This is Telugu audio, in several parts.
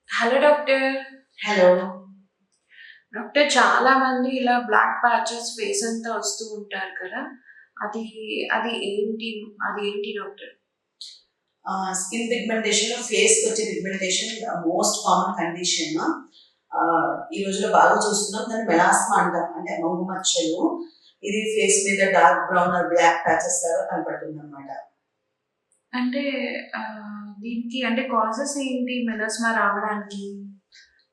Hello doctor. హలో. డాక్టర్ చాలా మంది ఇలా బ్లాక్ ప్యాచెస్ ఫేస్ అంతా వస్తూ ఉంటారు కదా! అది అది ఏంటి? అది ఏంటి డాక్టర్? స్కిన్ పిగ్మెంటేషన్, ఫేస్‌కొచ్చే పిగ్మెంటేషన్ మోస్ట్ కామన్ కండిషన్. ఈ రోజుల్లో బాగా చూస్తున్నాం. దాన్ని మెలాస్మా అంటాం. అంటే మొంగు మచ్చలు. ఇది ఫేస్ మీద dark brown or black patches లాగా కనపడుతుందనమాట. అంటే దీనికి అంటే కాజెస్ ఏంటి మెలాస్మా రావడానికి?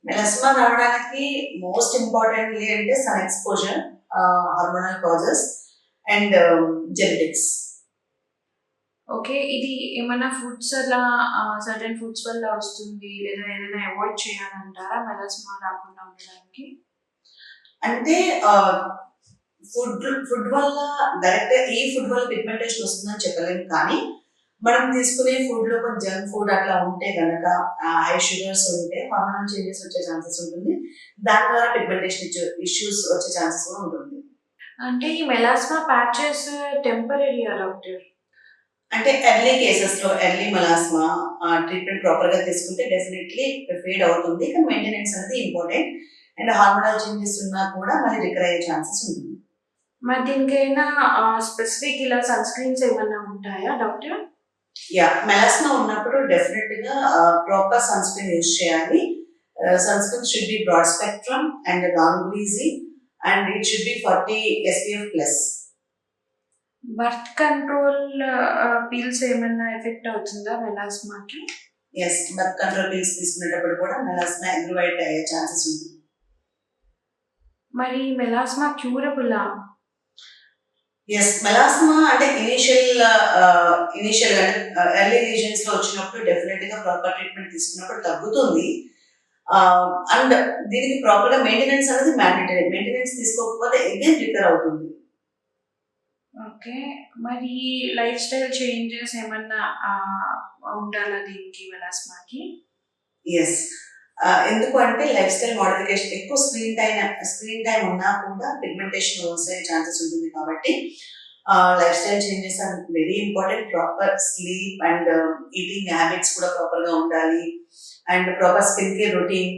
మెలాస్మా రావడానికి మోస్ట్ ఇంపార్టెంట్‌లీ అంటే sun exposure, hormonal causes and genetics. Okay. ఇది ఏమన్నా ఫుడ్స్ అలా సర్టెన్ ఫుడ్స్ వల్ల వస్తుంది లేదా ఏదైనా అవాయిడ్ చేయాలంటారా మెలాస్మా రాకుండా ఉండడానికి? అంటే ఫుడ్ ఫుడ్ వల్ల డైరెక్ట్‌గా ఈ ఫుడ్ వల్ల పిగ్మెంటేషన్ వస్తుందని చెప్పలేము కానీ, మనం తీసుకునే ఫుడ్‌లో కొంచెం జంక్ ఫుడ్ అట్లా ఉంటే గనక హై షుగర్స్ ఉంటే హార్మోనల్ చేంజెస్ వచ్చే ఛాన్సెస్ ఉంటుంది. దాని ద్వారా పిగ్మెంటేషన్ ఇష్యూస్ వచ్చే ఛాన్సెస్ కూడా ఉంటుంది. అంటే ఈ మెలాస్మా ప్యాచెస్ టెంపరరీయా డాక్టర్? అంటే ఎర్లీ కేసెస్‌లో ఎర్లీ మెలాస్మా ట్రీట్మెంట్ ప్రాపర్‌గా తీసుకుంటే డెఫినైట్‌లీ ఫేడ్ అవుతుంది. కానీ మెయింటెనెన్స్ అనేది ఇంపార్టెంట్. అండ్ హార్మోనల్ చేంజెస్ ఉన్నా కూడా మళ్ళీ రికర్ అయ్యే ఛాన్సెస్ ఉంటుంది. మరి దీనికైనా స్పెసిఫిక్ ఇలా సన్ స్క్రీన్స్ ఏమన్నా ఉంటాయా డాక్టర్? మెలాస్మా ఉన్నప్పుడు డెఫినెట్‌గా ప్రాపర్ సన్ స్క్రీన్ యూజ్ చేయాలి. Sunscreen should be broad spectrum and non greasy and it should be 40 SPF plus. Birth control pills ఏమన్నా ఎఫెక్ట్ అవుతుందా మెలాస్మాకి? బర్త్ కంట్రోల్ పిల్స్ తీసుకునేటప్పుడు కూడా మెలాస్మా అగ్రివేట్ అయ్యే ఛాన్సెస్ ఉంటుంది. మరి మెలాస్మా క్యూరబులా? మెలాస్మా అంటే ఇనీషియల్‌గా అంటే ఎర్లీ లీజన్స్‌లో వచ్చినప్పుడు డెఫినిట్‌గా ప్రాపర్ ట్రీట్మెంట్ తీసుకున్నప్పుడు తగ్గుతుంది. అండ్ దీనికి ప్రాపర్‌గా మెయింటెనెన్స్ అనేది మ్యాండేటరీ. మెయింటెనెన్స్ తీసుకోకపోతే అగైన్ రికర్ అవుతుంది. ఓకే. మరి లైఫ్ స్టైల్ చేంజెస్ ఏమన్నా ఉండాలా దీనికి మెలాస్మాకి? యెస్. ఎందుకు అంటే లైఫ్ స్టైల్ మోడిఫికేషన్ ఎక్కువ స్క్రీన్ టైమ్ ఉన్నా కూడా పిగ్మెంటేషన్ వచ్చే ఛాన్సెస్ ఉంటుంది కాబట్టి lifestyle changes are very important. Proper sleep and eating habits కూడా ప్రాపర్‌గా ఉండాలి. And proper skin care routine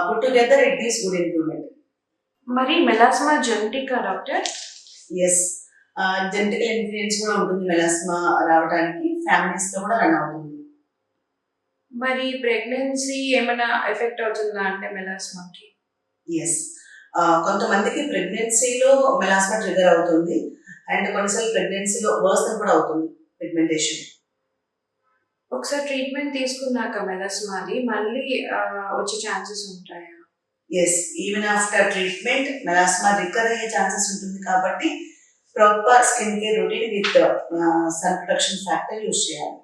put together it gives good improvement. మరి మెలాస్మా జెనెటికా డాక్టర్? యెస్. జెనెటికల్ ఇన్‌ఫ్లుయెన్స్ కూడా ఉంటుంది మెలాస్మా రావడానికి. ఫ్యామిలీస్‌లో కూడా రన్ అవుతుంది. మరి ప్రెగ్నెన్సీ ఏమన్నా ఎఫెక్ట్ అవుతుందా అంటే మెలాస్మాకి? యెస్. కొంతమందికి ప్రెగ్నెన్సీలో మెలాస్మా ట్రిగ్గర్ అవుతుంది. అండ్ కొన్నిసార్లు ప్రెగ్నెన్సీలో వర్సన్ కూడా అవుతుంది పిగ్మెంటేషన్. ఒకసారి ట్రీట్మెంట్ తీసుకున్నాక మెలాస్మాది మళ్ళీ వచ్చే ఛాన్సెస్ ఉంటాయా? Yes. Even after treatment melasma recur అయ్యే ఛాన్సెస్ ఉంటుంది కాబట్టి proper skin care routine with sun protection factor use చేయాలి.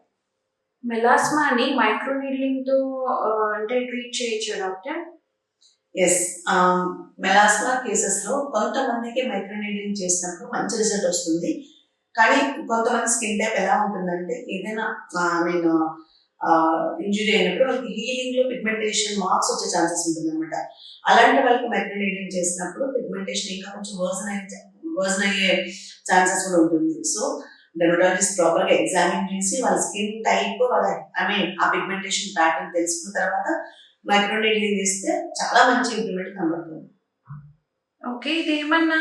మెలాస్మాని మైక్రో నీడ్లింగ్‌తో అంటే ట్రీట్ చేయొచ్చా డాక్టర్? యెస్. మెలాస్మా కేసెస్‌లో కొంతమందికి మైక్రో నీడ్లింగ్ చేసినప్పుడు మంచి రిజల్ట్ వస్తుంది. కానీ కొంతమంది స్కిన్ టైప్ ఎలా ఉంటుందంటే ఏదైనా నేను ఇంజ్యూరీ అయినప్పుడు వాళ్ళకి హీలింగ్‌లో పిగ్మెంటేషన్ మార్క్స్ వచ్చే ఛాన్సెస్ ఉంటుందన్నమాట. అలాంటి వాళ్ళకి మైక్రో నీడ్లింగ్ చేసినప్పుడు పిగ్మెంటేషన్ ఇంకా కొంచెం వర్సన్ అయ్యే ఛాన్సెస్ కూడా ఉంటుంది. సో, డెర్మటాలజిస్ట్ ప్రాపర్‌గా ఎగ్జామిన్ చేసి వాళ్ళ స్కిన్ టైప్ వాళ్ళ ఆ పిగ్మెంటేషన్ ప్యాటర్న్ తెలుసుకున్న తర్వాత మైక్రో నీడ్లింగ్ ఇస్తే చాలా మంచి ఇంప్రూవ్‌మెంట్ కనబడుతుంది. ఓకే. ఇదేమన్నా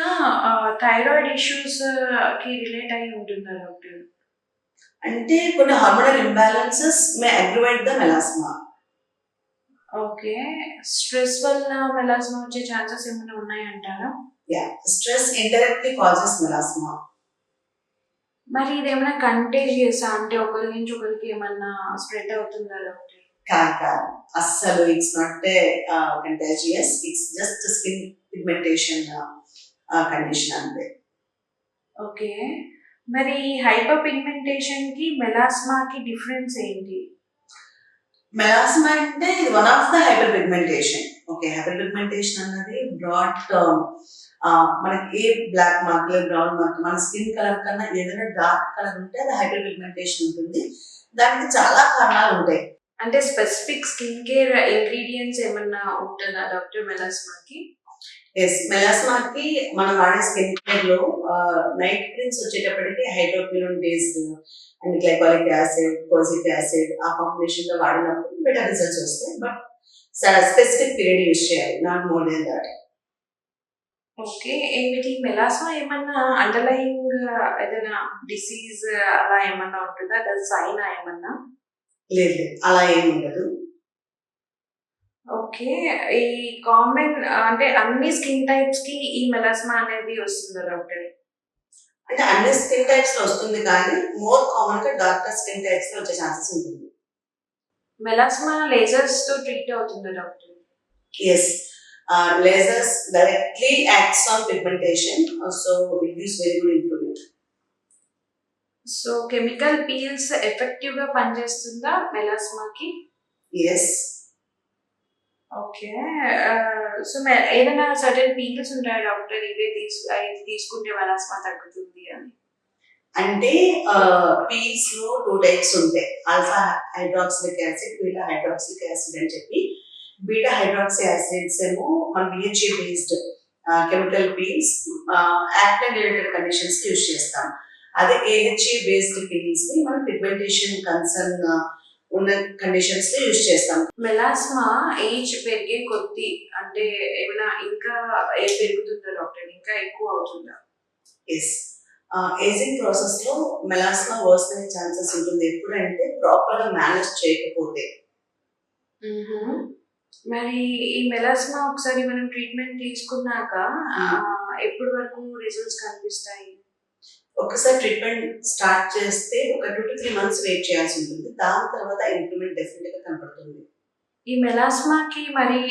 థైరాయిడ్ ఇష్యూస్‌కి రిలేట్ అయ్యి ఉంటుందా డాక్టర్? అంటే కొన్ని hormonal imbalances may aggravate the melasma. Okay. Stress వల్ల మెలాస్మా వచ్చే ఛాన్సెస్ ఏమైనా ఉన్నాయంటారా? Stress indirectly causes melasma. మరి ఇదేమైనా కంటేజియసా? అంటే ఒకరి నుంచి ఒకరికి ఏమన్నా స్ప్రెడ్ అవుతుందా డాక్టర్? కాదు. అస్సలు it's not a contagious. It's just skin pigmentation condition అంతే. ఓకే. మరి హైపర్ పిగ్మెంటేషన్‌కి, మెలాస్మాకి డిఫరెన్స్ ఏంటి? మెలాస్మా అంటే ఇది one of the hyper pigmentation. Okay. Hyper pigmentation అన్నది బ్రాడ్ టర్మ్. మనకి ఏ బ్లాక్ మార్క్, బ్రౌన్ మార్క్ మన స్కిన్ కలర్ కన్నా ఏదైనా డార్క్ కలర్ ఉంటే అది హైపర్ పిగ్మెంటేషన్ ఉంటుంది. దానికి చాలా కారణాలు ఉంటాయి. అంటే స్పెసిఫిక్ స్కిన్ కేర్ ఇంగ్రీడియెంట్స్ ఏమన్నా ఉంటదా డాక్టర్ మెలాస్మాకి? మెలాస్మాకి మనం వాడే స్కిన్ కేర్‌లో నైట్ క్రీమ్స్ వచ్చేటప్పటికి hydroquinone based and glycolic acid, kojic acid ఆ కాంబినేషన్‌లో వాడినప్పుడు బెటర్ రిజల్ట్స్ వస్తాయి. బట్ స్పెసిఫిక్ పీరియడ్ యూజ్ చేయాలి, not more than that. Okay. ఏమిటి మెలాస్మా ఏమన్నా అండర్‌లయింగ్ ఏదైనా డిసీజ్ అలా ఏమన్నా ఉంటుందా? అది సైనా ఏమన్నా? లేదు లేదు, అలా ఏమి ఉండదు. ఓకే. ఈ కామన్ అంటే అన్ని స్కిన్ టైప్స్‌కి ఈ మెలాస్మా అనేది వస్తుందా డాక్టర్? అంటే అన్ని స్కిన్ టైప్స్ లో వస్తుంది, కానీ మోర్ కామన్ గా డార్కర్ స్కిన్ టైప్స్ లో వచ్చే ఛాన్సెస్ ఉంటుంది. మెలాస్మా లేజర్స్‌తో ట్రీట్ అవుతుందా doctor? Yes, lasers directly acts on pigmentation, so it gives very good improvement. So chemical peels ఎఫెక్టివ్‌గా పనిచేస్తుందా మెలాస్మాకి? Yes, okay. సో ఏదైనా సర్టెన్ పీల్స్ ఉంటాయా డాక్టర్ ఇది తీసుకుంటే మెలాస్మా తగ్గుతుంది అని? అంటే పీల్స్ లో 2 టైప్స్ ఉంటాయి, alpha hydroxylic acid, beta hydroxylic acid అని చెప్పి. బీటా హైడ్రాక్సీ యాసిడ్స్ ఏమో మన BHA based chemical peels acne related conditions కి యూజ్ చేస్తాం. అదే ఏహెచ్ఏ బేస్డ్ పీల్స్ ని మనం పిగ్మెంటేషన్ కన్సర్న్ ఉన్న కండిషన్స్ లో యూజ్ చేస్తాం. మెలాస్మా ఏజ్ పెరిగే కొద్దీ అంటే ఏమైనా ఇంకా ఏజ్ పెరుగుతుందా డాక్టర్? ఇంకా ఎక్కువ అవుతుందా? ఎస్, ఏజింగ్ ప్రాసెస్ లో మెలాస్మా వర్స్ అయ్యే ఛాన్సెస్ ఉంటుంది, ఎప్పుడంటే ప్రాపర్ గా మేనేజ్ చేయకపోతే. మరి ఈ మెలాస్మా ఒకసారి మనం ట్రీట్మెంట్ తీసుకున్నాక ఎప్పటి వరకు రిజల్ట్స్ కనిపిస్తాయి? ఒకసారి ట్రీట్మెంట్ స్టార్ట్ చేస్తే ఒక 2 to 3 months వెయిట్ చేయాల్సి ఉంటుంది, దాని తర్వాత ఇంప్రూవ్మెంట్ డెఫినెట్ గా కనపడుతుంది. ఈ మెలాస్మాకి మరి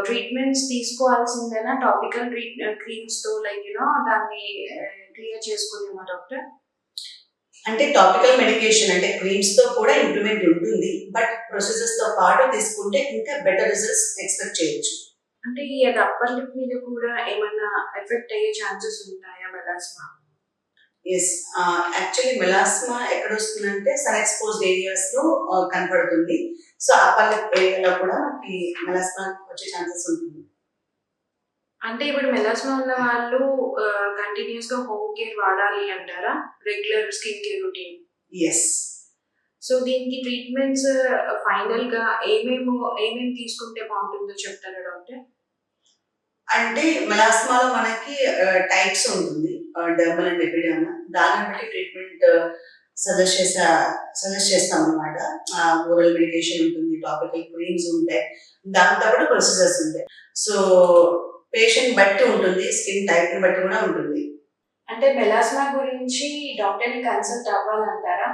ట్రీట్మెంట్స్ తీసుకోవాల్సిందేనా? టాపికల్ క్రీమ్స్ తో లైక్ దాన్ని క్లియర్ చేసుకోలేమా డాక్టర్? అంటే టాపికల్ మెడికేషన్ అంటే క్రీమ్స్ తో కూడా ఇంప్రూవ్మెంట్ ఉంటుంది, బట్ ప్రొసీజర్స్ తో పాటు తీసుకుంటే ఇంకా బెటర్ రిజల్ట్స్ ఎక్స్పెక్ట్ చేయొచ్చు. అంటే ఈ అప్పర్ లిప్ మీద కూడా ఏమన్నా ఎఫెక్ట్ అయ్యే ఛాన్సెస్ ఉంటాయా మెలాస్మా? ఎస్, యాక్చువల్లీ మెలాస్మా ఎక్కడ వస్తుందంటే సన్ ఎక్స్పోజ్డ్ ఏరియాస్ లో కనపడుతుంది. సో అప్పర్ లిప్ ఏరియాలో కూడా మనకి మెలాస్మా వచ్చే ఛాన్సెస్ ఉంటుంది. అంటే ఇప్పుడు మెలాస్మా ఉన్న వాళ్ళు కంటిన్యూస్ గా హోమ్ కేర్ వాడాలి అంటారా? Regular skin care routine. Yes, so దీనికి ట్రీట్మెంట్స్ ఫైనల్ గా ఏమేమి తీసుకుంటే బాగుంటుందో చెప్తారా డాక్టర్? అంటే మెలాస్మాలో మనకి టైప్స్ ఉంటుంది, డర్మల్ అండ్ ఎపిడర్మల్. దాన్ని బట్టి ట్రీట్మెంట్ సజెస్ట్ చేస్తాం అనమాట. ఓరల్ మెడికేషన్ ఉంటుంది, టాపికల్ క్రీమ్స్ ఉంటాయి, దాంతో పాటు ప్రొసీజర్స్ ఉంటాయి. సో పేషెంట్ బట్టి ఉంటుంది, స్కిన్ టైప్ ని బట్టి కూడా ఉంటుంది. అంటే మెలాస్మా గురించి డాక్టర్ ని కన్సల్ట్ అవ్వాలంటారా?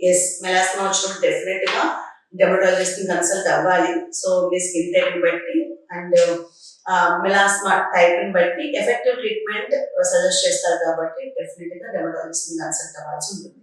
ఎస్, మెలాస్మా వచ్చినప్పుడు డెఫినెట్ గా డెర్మటాలజిస్ట్ ని కన్సల్ట్ అవ్వాలి. సో మీ స్కిన్ టైప్ ని బట్టి అండ్ మెలాస్మా టైప్ ని బట్టి ఎఫెక్టివ్ ట్రీట్మెంట్ సజెస్ట్ చేస్తారు, కాబట్టి డెఫినెట్ గా డెర్మటాలజిస్ట్ ని కన్సల్ట్ అవ్వాల్సి ఉంటుంది.